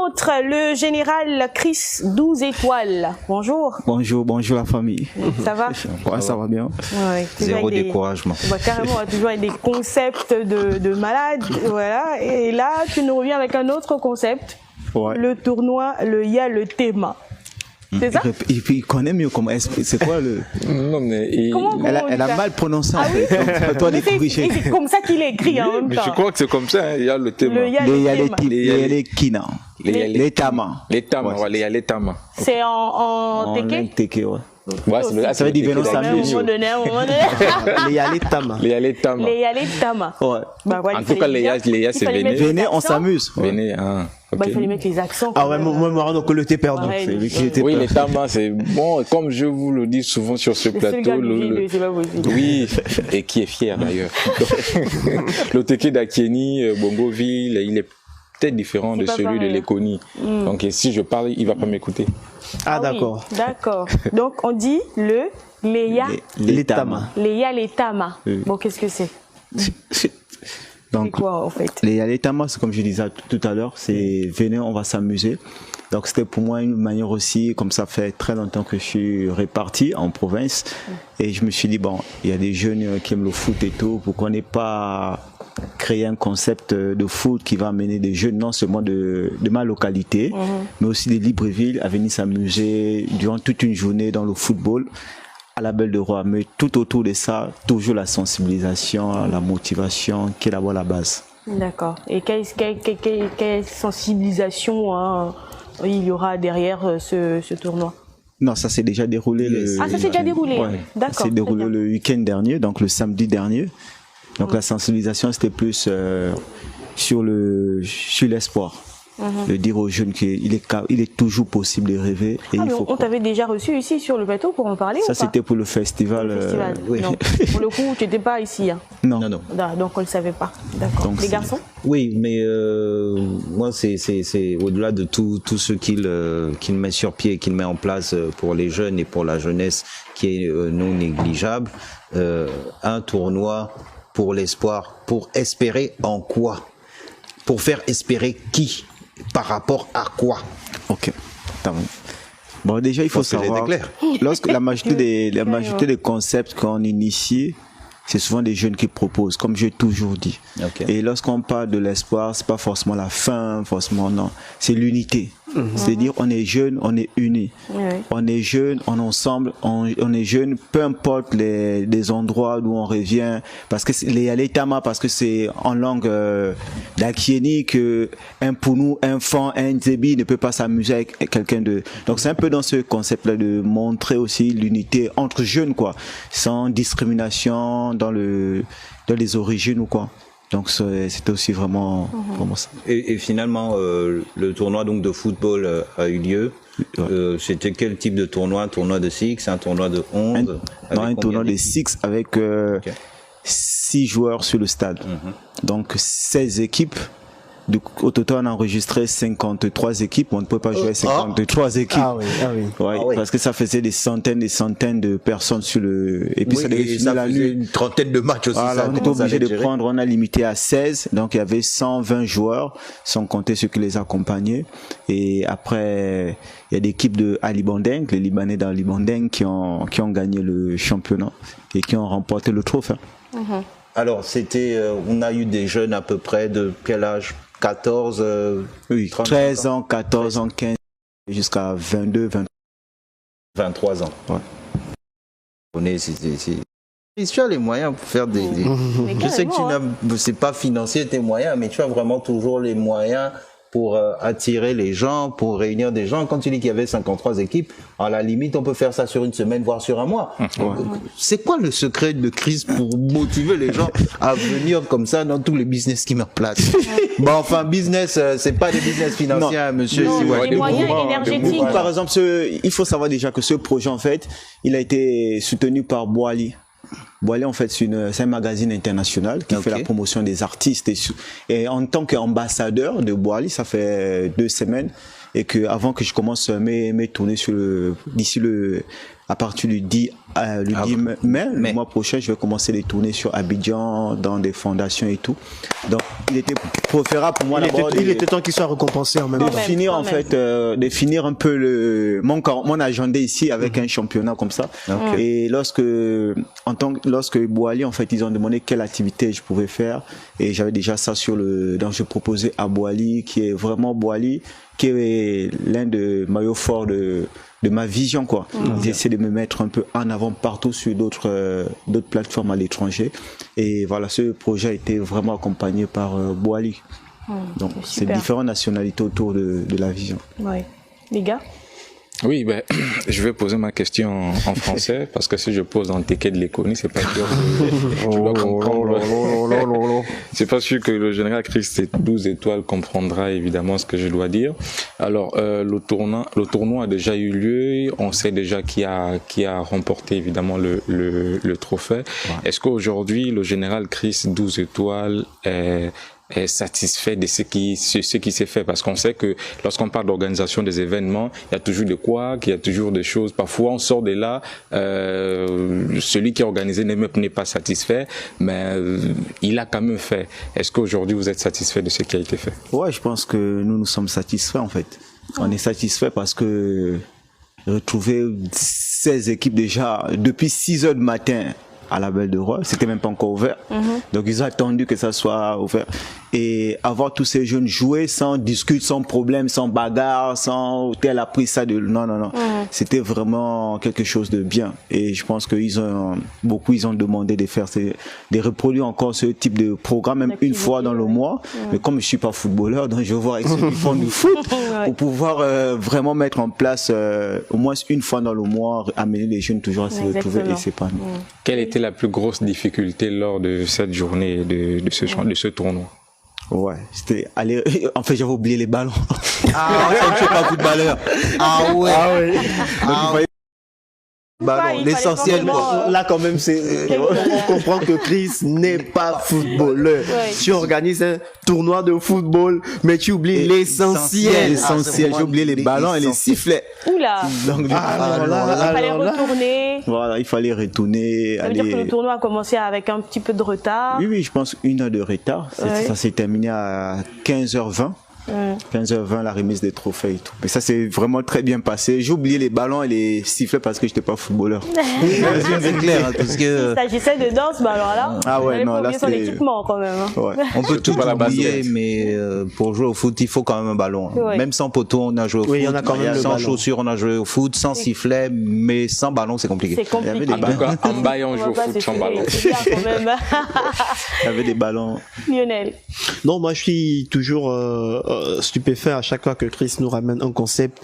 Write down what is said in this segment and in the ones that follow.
autre, le général Chris 12 étoiles. Bonjour. Bonjour, bonjour la famille. Ça va? Ouais, ça va bien. Ouais, Zéro découragement. Carrément, toujours avec des concepts de malades. Voilà. Et là, tu nous reviens avec un autre concept. Ouais. Le tournoi, il y a le thème. C'est ça? Et puis il connaît mieux comment c'est quoi le. Non, mais Elle a mal prononcé en fait. Donc, c'est toi de corriger. C'est comme ça qu'il est écrit en même mais temps. je crois que c'est comme ça, hein. Il y a le thème. Il y a les kina. Les tama. Les tamas, voilà, il y a les tamas. C'est en teke? Teke, ouais. Ouais, ça veut dire venons s'amuser. Il y a les tama. Il y a les tamas. y a les tamas. Ouais. Bah, ouais, En tout cas, les ya, c'est venez. Venez, on s'amuse. Venez, hein. Bah, il fallait mettre les accents. Ah ouais, moi, donc le thé perdu. Ouais, C'est lui qui était Oui, perdu. les tamas, c'est bon, comme je vous le dis souvent sur ce plateau. C'est pas possible. Oui, et qui est fier d'ailleurs. Le teke d'Akieni, Bongoville, il est peut-être différent de celui de Lekoni. Donc si je parle, il va pas m'écouter. Ah d'accord. Oui, d'accord. Donc on dit Les tama. les tamas. Oui. Bon, qu'est-ce que c'est? Donc C'est quoi en fait? les tamas, c'est comme je disais tout à l'heure, c'est venez, on va s'amuser. Donc c'était pour moi une manière aussi, comme ça fait très longtemps que je suis réparti en province, et je me suis dit bon, il y a des jeunes qui aiment le foot et tout, pourquoi on n'est pas créer un concept de foot qui va amener des jeunes non seulement de ma localité, mais aussi de Libreville à venir s'amuser durant toute une journée dans le football à la Belle de Roi. Mais tout autour de ça, toujours la sensibilisation, la motivation qui est d'abord la base. D'accord. Et quelle sensibilisation il y aura derrière ce tournoi? Non, ça s'est déjà déroulé. Ah, ça s'est déjà déroulé. Ouais, d'accord. Ça s'est déroulé le week-end dernier, donc le samedi dernier. Donc la sensibilisation, c'était plus sur l'espoir. De dire aux jeunes qu'il est toujours possible de rêver. Et on t'avait déjà reçu ici sur le plateau pour en parler ou pas? Ça, c'était pour le festival. Oui. Non. Pour le coup, tu n'étais pas ici. Hein. Non. Donc on ne le savait pas. D'accord. Les garçons? Oui, mais moi, c'est au-delà de tout ce qu'il met sur pied, qu'il met en place pour les jeunes et pour la jeunesse qui est non négligeable. Un tournoi pour l'espoir, pour espérer en quoi? Pour faire espérer qui? Par rapport à quoi? Ok. Bon, déjà, il faut savoir, lorsque la majorité des concepts qu'on initie, c'est souvent des jeunes qui proposent, comme j'ai toujours dit. Okay. Et lorsqu'on parle de l'espoir, c'est pas forcément la fin, forcément non, c'est l'unité. C'est-à-dire on est jeunes, on est unis. On est jeunes, on est ensemble, on est jeunes, peu importe les endroits d'où on revient, parce que les tamas, parce que c'est en langue d'Akieni que un Pounou, un Fan, un Zebi ne peut pas s'amuser avec quelqu'un de. Donc c'est un peu dans ce concept-là de montrer aussi l'unité entre jeunes, quoi, sans discrimination dans les origines ou quoi. Donc c'était aussi vraiment ça. Et finalement, le tournoi donc de football a eu lieu. C'était quel type de tournoi? Un tournoi de 6, un tournoi de 11? Un tournoi de 6 avec 6 joueurs sur le stade. Donc 16 équipes. Au total, on a enregistré 53 équipes. On ne peut pas jouer 53 équipes. Ah oui. Ouais, parce que ça faisait des centaines de personnes sur le. Et puis ça faisait une trentaine de matchs aussi. Voilà, on était obligé de prendre. On a limité à 16. Donc il y avait 120 joueurs, sans compter ceux qui les accompagnaient. Et après, il y a des équipes de Ali Bandeng, les Libanais d'Ali Bandeng, qui ont gagné le championnat et qui ont remporté le trophée. Alors on a eu des jeunes à peu près de quel âge? 14, 13 ans, 14 ans, 15, jusqu'à 22, 23 ans. Ouais. Tu as les moyens pour faire des... Je sais que c'est pas financier tes moyens, mais tu as vraiment toujours les moyens pour attirer les gens, pour réunir des gens. Quand tu dis qu'il y avait 53 équipes, à la limite, on peut faire ça sur une semaine, voire sur un mois. C'est quoi le secret de Chris pour motiver les gens à venir comme ça dans tous les business qui me placent? Bon, enfin, business, c'est pas des business financiers, hein, monsieur. Non, les moyens énergétiques. Par exemple, il faut savoir déjà que ce projet, en fait, il a été soutenu par Boali. Boali, en fait, c'est un magazine international qui fait la promotion des artistes. Et en tant qu'ambassadeur de Boali, ça fait 2 semaines. Et que avant que je commence mes tournées d'ici à partir du 10 mai, le mois prochain, je vais commencer les tournées sur Abidjan, dans des fondations et tout. Donc, il était préférable pour moi d'abord. Il était temps qu'il soit récompensé en même temps. De finir un peu mon agenda ici avec un championnat comme ça. Et lorsque Boali, en fait, ils ont demandé quelle activité je pouvais faire, et j'avais déjà ça donc je proposais à Boali, qui est vraiment Boali, qui est l'un des maillots forts de ma vision, quoi. J'essaie de me mettre un peu en avant partout sur d'autres plateformes à l'étranger. Et voilà, ce projet a été vraiment accompagné par Boali. Donc, c'est différentes nationalités autour de la vision. Ouais. Les gars? Oui, je vais poser ma question en français, parce que si je pose en téké de l'économie, c'est pas sûr que tu dois comprendre. C'est pas sûr que le général Christ 12 étoiles comprendra évidemment ce que je dois dire. Alors, le tournoi a déjà eu lieu, on sait déjà qui a remporté évidemment le trophée. Ouais. Est-ce qu'aujourd'hui, le général Christ 12 étoiles est satisfait de ce qui s'est fait, parce qu'on sait que lorsqu'on parle d'organisation des événements, il y a toujours des couacs, il y a toujours des choses. Parfois, on sort de là, celui qui a organisé n'est pas satisfait, mais il a quand même fait. Est-ce qu'aujourd'hui vous êtes satisfait de ce qui a été fait? Ouais, je pense que nous sommes satisfaits en fait. On est satisfait parce que retrouver 16 équipes déjà depuis 6 heures du matin à la Belle de Roi, c'était même pas encore ouvert. Donc ils ont attendu que ça soit ouvert. Et avoir tous ces jeunes jouer sans discute, sans problème, sans bagarre, sans tel a pris ça de... Non. C'était vraiment quelque chose de bien. Et je pense qu'ils ont demandé de faire de reproduire encore ce type de programme, même une fois dans le mois. Mais comme je suis pas footballeur, donc je vais voir avec ceux qui font du foot pour pouvoir vraiment mettre en place au moins une fois dans le mois, amener les jeunes toujours à se retrouver, et c'est pas nous. Quelle était la plus grosse difficulté lors de cette journée, de ce tournoi? Ouais, c'était aller. En fait, j'avais oublié les ballons. Je suis pas footballeur. L'essentiel, là quand même, c'est on comprend que Chris n'est pas footballeur. Tu organises un tournoi de football, mais tu oublies l'essentiel. J'ai oublié les ballons et les sifflets. Oula. Donc, il fallait retourner. Voilà, il fallait retourner. Ça veut dire que le tournoi a commencé avec un petit peu de retard. Oui, je pense 1 heure de retard. Ça s'est terminé à 15h20. 15h20, la remise des trophées et tout. Mais ça s'est vraiment très bien passé. J'ai oublié les ballons et les sifflets parce que j'étais pas footballeur. C'est clair, parce que... Il s'agissait de danse, alors là, non, là son équipement quand même. Ouais. On peut tout oublier, mais pour jouer au foot, il faut quand même un ballon. Ouais. Même sans poteau, on a joué au foot. On a quand même sans chaussures, on a joué au foot, sans sifflet, mais sans ballon, c'est compliqué. C'est compliqué. En tout cas, en bas, on joue au foot sans ballon. Il y avait des ballons. Lionel. Non, moi je suis toujours stupéfait à chaque fois que Chris nous ramène un concept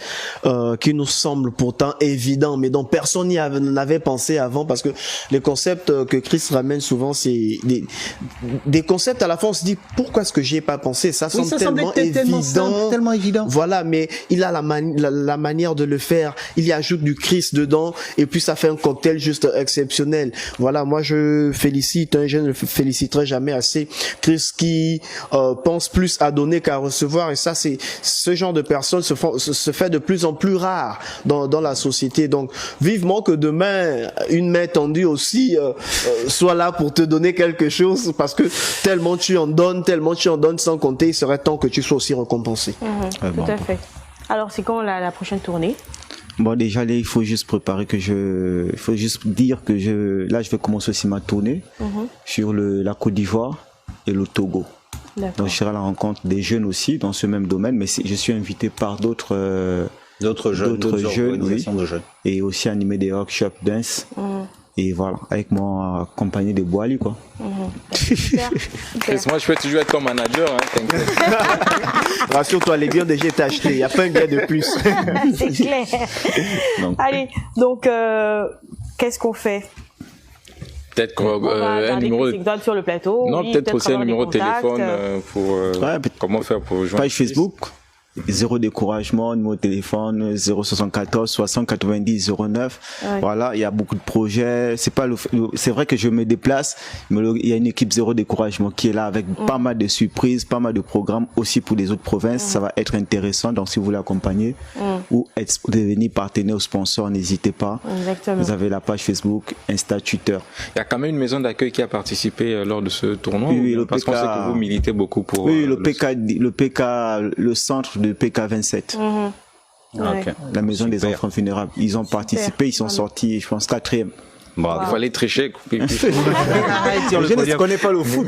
qui nous semble pourtant évident, mais dont personne n'y avait pensé avant, parce que les concepts que Chris ramène souvent, c'est des concepts à la fois on se dit pourquoi est-ce que j'y ai pas pensé, ça semble tellement évident, tellement évident. Voilà, mais il a la manière de le faire, il y ajoute du Chris dedans et puis ça fait un cocktail juste exceptionnel. Voilà, moi je félicite, je ne le féliciterai jamais assez, Chris qui pense plus à donner qu'à recevoir, et ça c'est ce genre de personnes se fait de plus en plus rare dans la société. Donc vivement que demain une main tendue aussi soit là pour te donner quelque chose, parce que tellement tu en donnes sans compter, il serait temps que tu sois aussi récompensé. Tout à fait. Alors c'est quand la prochaine tournée? Bon, déjà, là, il faut juste préparer il faut juste dire que là, je vais commencer aussi ma tournée sur la Côte d'Ivoire et le Togo. Donc, je serai à la rencontre des jeunes aussi dans ce même domaine, mais je suis invité par d'autres jeunes, oui, et aussi animer des workshops dance. Et voilà, avec moi accompagné de Boali, quoi. Super. Moi, je peux toujours être ton manager, hein, Rassure-toi, les biens déjà été achetés, il n'y a pas un gars de plus. C'est clair. Allez, donc, qu'est-ce qu'on fait? Peut-être un numéro sur le plateau. Non, peut-être aussi un numéro de téléphone pour comment faire pour joindre page Facebook zéro découragement, numéro de téléphone 074 60 90 09. Ouais. Voilà, il y a beaucoup de projets. C'est vrai que je me déplace, mais il y a une équipe zéro découragement qui est là avec pas mal de surprises, pas mal de programmes aussi pour les autres provinces. Ça va être intéressant. Donc si vous voulez accompagner ou devenir partenaire ou sponsor, n'hésitez pas. Exactement. Vous avez la page Facebook, Insta, Twitter. Il y a quand même une maison d'accueil qui a participé lors de ce tournoi. Oui, parce qu'on sait que vous militez beaucoup pour. Oui, le centre de PK27. Okay. La maison des enfants vulnérables. Ils ont participé, ils sont sortis, je pense, 4e. Bon, il fallait tricher. Je ne connais pas le foot.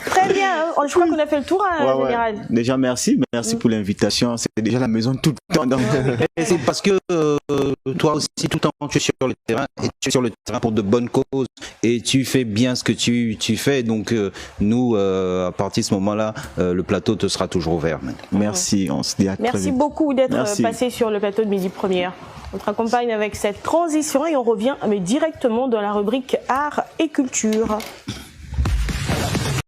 Très bien, je crois qu'on a fait le tour, général. Déjà, merci pour l'invitation. C'est déjà la maison tout le temps. C'est parce que toi aussi, tout le temps, tu es sur le terrain, et tu es sur le terrain pour de bonnes causes, et tu fais bien ce que tu fais. Donc, nous, à partir de ce moment-là, le plateau te sera toujours ouvert. Merci, on se dit à très vite. Merci beaucoup d'être passé sur le plateau de Midi Première. On te accompagne avec cette transition et on revient mais directement dans la rubrique art et culture.